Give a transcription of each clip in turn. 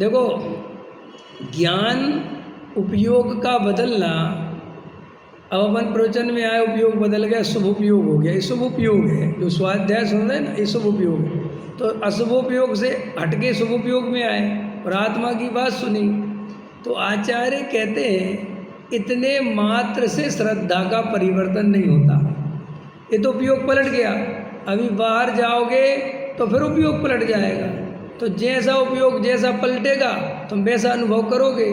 देखो, ज्ञान उपयोग का बदलना, अब अपन प्रवचन में आए उपयोग बदल गया, शुभ उपयोग हो गया। ये शुभ उपयोग है, जो स्वाध्याय सुन रहे हैं ना, ये शुभ उपयोग है। तो अशुभ उपयोग से हटके शुभ उपयोग में आए और आत्मा की बात सुनी। तो आचार्य कहते हैं इतने मात्र से श्रद्धा का परिवर्तन नहीं होता। ये तो उपयोग पलट गया, अभी बाहर जाओगे तो फिर उपयोग पलट जाएगा। तो जैसा उपयोग जैसा पलटेगा तुम वैसा अनुभव करोगे।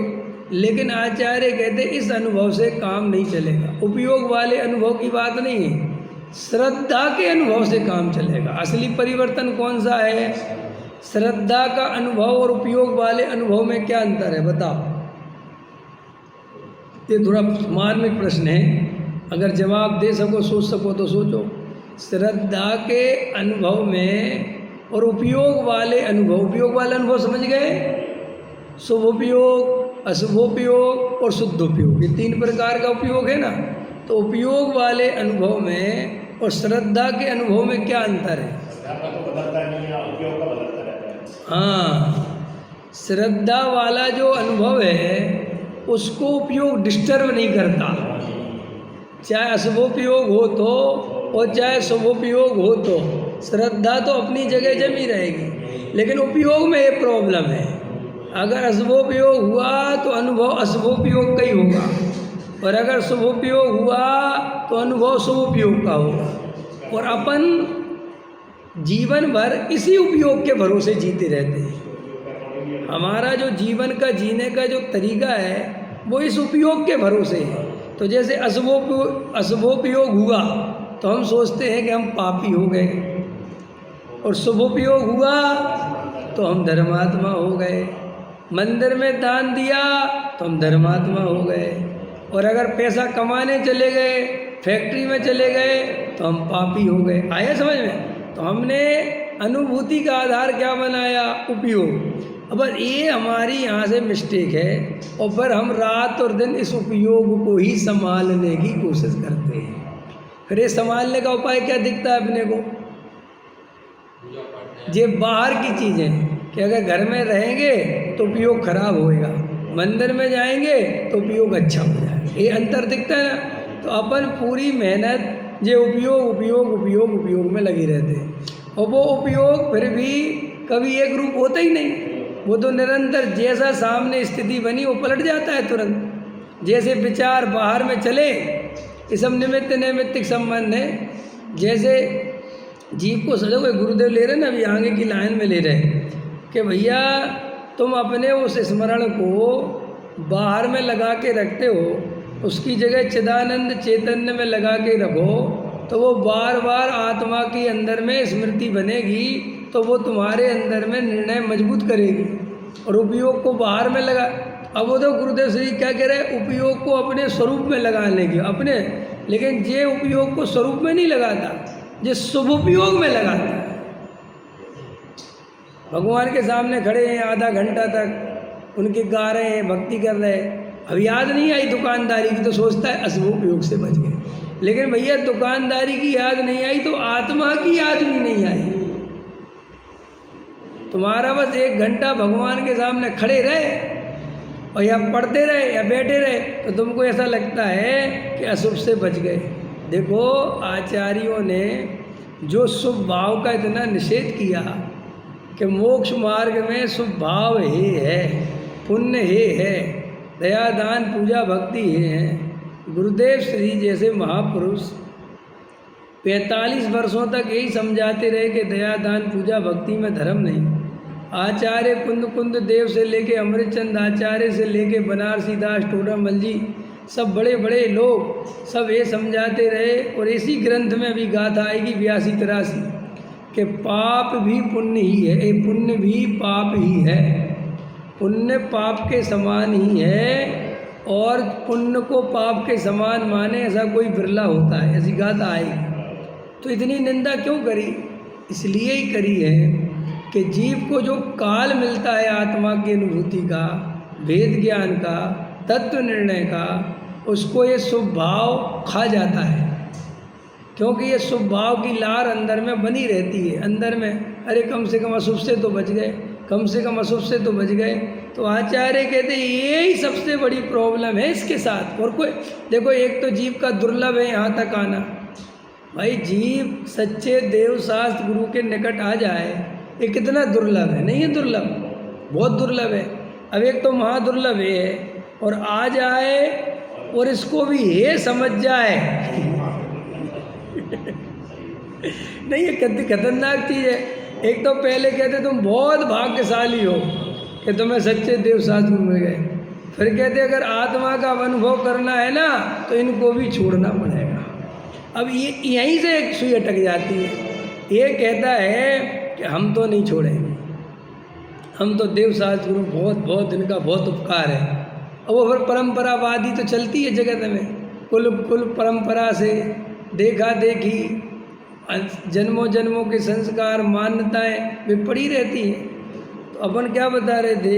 लेकिन आचार्य कहते इस अनुभव से काम नहीं चलेगा। उपयोग वाले अनुभव की बात नहीं है, श्रद्धा के अनुभव से काम चलेगा। असली परिवर्तन कौन सा है? श्रद्धा का अनुभव और उपयोग वाले अनुभव में क्या अंतर है, बताओ। ये थोड़ा मार्मिक प्रश्न है, अगर जवाब दे सको, सोच सको तो सोचो। श्रद्धा के अनुभव में और उपयोग वाले अनुभव, उपयोग वाले अनुभव समझ गए? शुभ उपयोग, अशुभोपयोग और शुद्धोपयोग, ये 3 प्रकार का उपयोग है ना। तो उपयोग वाले अनुभव में और श्रद्धा के अनुभव में क्या अंतर है? हाँ, श्रद्धा वाला जो अनुभव है उसको उपयोग डिस्टर्ब नहीं करता, चाहे अशुभोपयोग हो तो और चाहे शुभोपयोग हो तो। श्रद्धा तो अपनी जगह जमी रहेगी, लेकिन उपयोग में ये प्रॉब्लम है। अगर अशुभोपयोग हुआ तो अनुभव अशुभोपयोग का ही होगा, और अगर शुभोपयोग हुआ तो अनुभव शुभोपयोग का होगा। और अपन जीवन भर इसी उपयोग के भरोसे जीते रहते हैं। हमारा जो जीवन का जीने का जो तरीका है वो इस उपयोग के भरोसे है। तो जैसे अशुभोपयोग हुआ तो हम सोचते हैं कि हम पापी हो गए, और शुभोपयोग हुआ तो हम धर्मात्मा हो गए। मंदिर में दान दिया तो हम धर्मात्मा हो गए, और अगर पैसा कमाने चले गए, फैक्ट्री में चले गए तो हम पापी हो गए। आया समझ में? तो हमने अनुभूति का आधार क्या बनाया? उपयोग। अब ये हमारी यहाँ से मिस्टेक है, और फिर हम रात और दिन इस उपयोग को ही संभालने की कोशिश करते हैं। फिर ये संभालने का उपाय क्या दिखता है अपने को? ये बाहर की चीज़ें कि अगर घर में रहेंगे तो उपयोग खराब होएगा, मंदिर में जाएंगे तो उपयोग अच्छा हो जाएगा। ये अंतर दिखता है ना। तो अपन पूरी मेहनत ये उपयोग उपयोग उपयोग उपयोग में लगे रहते हैं, और वो उपयोग फिर भी कभी एक रूप होता ही नहीं। वो तो निरंतर जैसा सामने स्थिति बनी वो पलट जाता है तुरंत। जैसे विचार बाहर में चले, ये सब निमित्त नैमित्तिक संबंध है। जैसे जीव को सजो, गुरुदेव ले रहे ना, अभी आगे की लाइन में ले रहे कि भैया तुम अपने उस स्मरण को बाहर में लगा के रखते हो, उसकी जगह चिदानंद चैतन्य में लगा के रखो, तो वो बार बार आत्मा की अंदर में स्मृति बनेगी, तो वो तुम्हारे अंदर में निर्णय मजबूत करेगी। और उपयोग को बाहर में लगा, अब वो तो गुरुदेव श्री क्या कह रहे हैं? उपयोग को अपने स्वरूप में लगाने की अपने, लेकिन ये उपयोग को स्वरूप में नहीं लगाता, ये शुभ उपयोग में लगाता है। भगवान के सामने खड़े हैं आधा घंटा तक, उनके गा रहे हैं, भक्ति कर रहे हैं, अब याद नहीं आई दुकानदारी की तो सोचता है अशुभ उपयोग से बच गए। लेकिन भैया दुकानदारी की याद नहीं आई तो आत्मा की याद भी नहीं आई। तुम्हारा बस 1 घंटा भगवान के सामने खड़े रहे और या पढ़ते रहे या बैठे रहे तो तुमको ऐसा लगता है कि अशुभ से बच गए। देखो, आचार्यों ने जो शुभ भाव का इतना निषेध किया कि मोक्ष मार्ग में शुभ भाव ही है, पुण्य ही है, दया दान पूजा भक्ति ही है। गुरुदेव श्री जैसे महापुरुष 45 वर्षों तक यही समझाते रहे कि दया दान पूजा भक्ति में धर्म नहीं। आचार्य कुंद देव से लेके अमृतचंद आचार्य से लेके बनारसी दास टोडामल जी, सब बड़े बड़े लोग सब ये समझाते रहे। और इसी ग्रंथ में अभी गाथा आएगी 82-83 कि पाप भी पुण्य ही है, ये पुण्य भी पाप ही है, पुण्य पाप के समान ही है, और पुण्य को पाप के समान माने ऐसा कोई बिरला होता है, ऐसी गाथा आएगी। तो इतनी निंदा क्यों करी? इसलिए ही करी है कि जीव को जो काल मिलता है आत्मा की अनुभूति का, भेद ज्ञान का, तत्व निर्णय का, उसको ये शुभ भाव खा जाता है। क्योंकि ये शुभ भाव की लार अंदर में बनी रहती है, अंदर में, अरे कम से कम अशुभ से तो बच गए। कम से कम अशुभ से तो बच गए। तो आचार्य कहते यही सबसे बड़ी प्रॉब्लम है इसके साथ। और कोई देखो, एक तो जीव का दुर्लभ है यहाँ तक आना। भाई जीव सच्चे देव शास्त्र गुरु के निकट आ जाए, ये कितना दुर्लभ है। नहीं है दुर्लभ, बहुत दुर्लभ है। अब एक तो महादुर्लभ है, और आ जाए और इसको भी ये समझ जाए नहीं, ये कितनी खतरनाक चीज़ है। एक तो पहले कहते तुम बहुत भाग्यशाली हो कि तुम्हें सच्चे देव शास्त्र गुरु मिल गए। फिर कहते अगर आत्मा का अनुभव करना है ना तो इनको भी छोड़ना पड़ेगा। अब ये यहीं से एक सुई अटक जाती है। ये कहता है कि हम तो नहीं छोड़ेंगे, हम तो देव शास्त्र गुरु बहुत बहुत इनका बहुत उपकार है। और वो फिर परंपरावादी तो चलती है जगत में, कुल परंपरा से देखा देखी, जन्मों जन्मों के संस्कार मान्यताएं वे पड़ी रहती हैं। तो अपन क्या बता रहे थे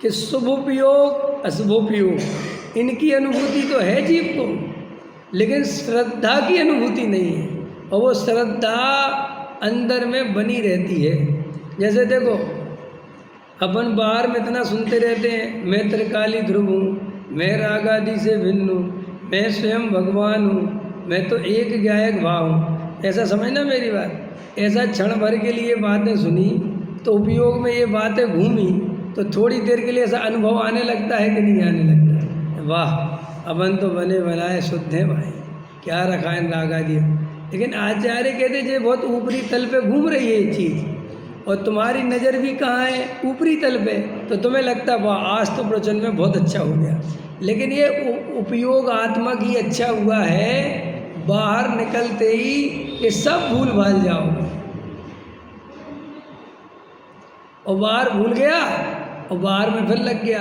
कि शुभोपयोग अशुभोपयोग इनकी अनुभूति तो है जीव को, लेकिन श्रद्धा की अनुभूति नहीं है। और वो श्रद्धा अंदर में बनी रहती है। जैसे देखो, अपन बाहर में इतना सुनते रहते हैं, मैं त्रिकाली ध्रुव हूँ, मैं रागादि से भिन्न हूँ, मैं स्वयं भगवान हूँ, मैं तो एक गायक भाव हूँ। ऐसा समझना मेरी बात। ऐसा क्षण भर के लिए बातें सुनी तो उपयोग में ये बातें घूमी तो थोड़ी देर के लिए ऐसा अनुभव आने लगता है कि नहीं आने लगता। वाह, अपन तो बने बनाए शुद्ध हैं भाई, क्या रखा है रागादि। लेकिन आचार्य कहते जे बहुत ऊपरी तल पे घूम रही है ये चीज़, और तुम्हारी नज़र भी कहाँ है, ऊपरी तल पे। तो तुम्हें लगता है वाह आज तो प्रवचन में बहुत अच्छा हो गया, लेकिन ये उपयोग आत्मा की अच्छा हुआ है। बाहर निकलते ही ये सब भूल भाल जाओगे। और बाहर भूल गया और बाहर में फिर लग गया,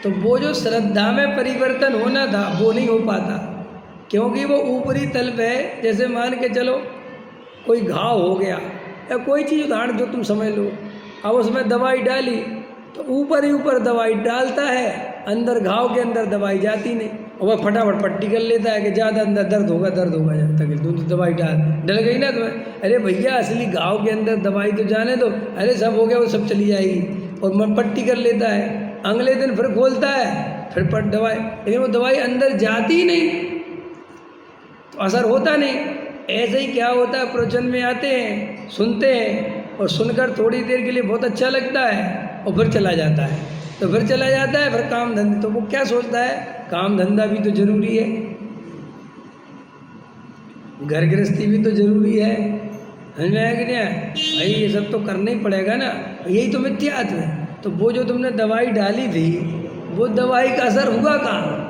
तो वो जो श्रद्धा में परिवर्तन होना था वो नहीं हो पाता, क्योंकि वो ऊपरी तल पे। जैसे मान के चलो कोई घाव हो गया या कोई चीज़ उदाहरण जो तुम समझ लो, अब उसमें दवाई डाली तो ऊपर ही ऊपर दवाई डालता है, अंदर घाव के अंदर दवाई जाती नहीं। और वह फटाफट पट्टी कर लेता है कि ज़्यादा अंदर दर्द होगा जब तक तुम तो दवाई डल गई ना तुम्हें। अरे भैया असली घाव के अंदर दवाई तो जाने दो, अरे सब हो गया वो सब चली जाएगी। और मन पट्टी कर लेता है, अगले दिन फिर खोलता है, फिर पट दवाई, लेकिन वो दवाई अंदर जाती ही नहीं तो असर होता नहीं। ऐसे ही क्या होता है, प्रवचन में आते हैं, सुनते हैं, और सुनकर थोड़ी देर के लिए बहुत अच्छा लगता है और फिर चला जाता है। तो फिर चला जाता है, फिर काम धंधे। तो वो क्या सोचता है, काम धंधा भी तो जरूरी है, घर गृहस्थी भी तो जरूरी है, समझ में आया कि नहीं? भाई ये सब तो करना ही पड़ेगा ना, यही तो मिथ्यात्व है। तो वो जो तुमने दवाई डाली थी वो दवाई का असर हुआ कहाँ?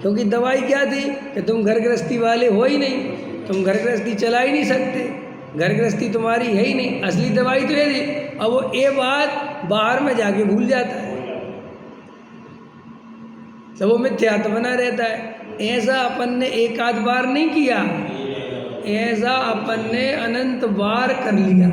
क्योंकि दवाई क्या थी कि तुम घर गृहस्थी वाले हो ही नहीं, तुम घर गृहस्थी चला ही नहीं सकते, घर गृहस्थी तुम्हारी है ही नहीं, असली दवाई तो ये थी। अब वो ये बात बाहर में जाके भूल जाता है, तो वो मिथ्यात्व बना रहता है। ऐसा अपन ने एक आध बार नहीं किया, ऐसा अपन ने अनंत बार कर लिया।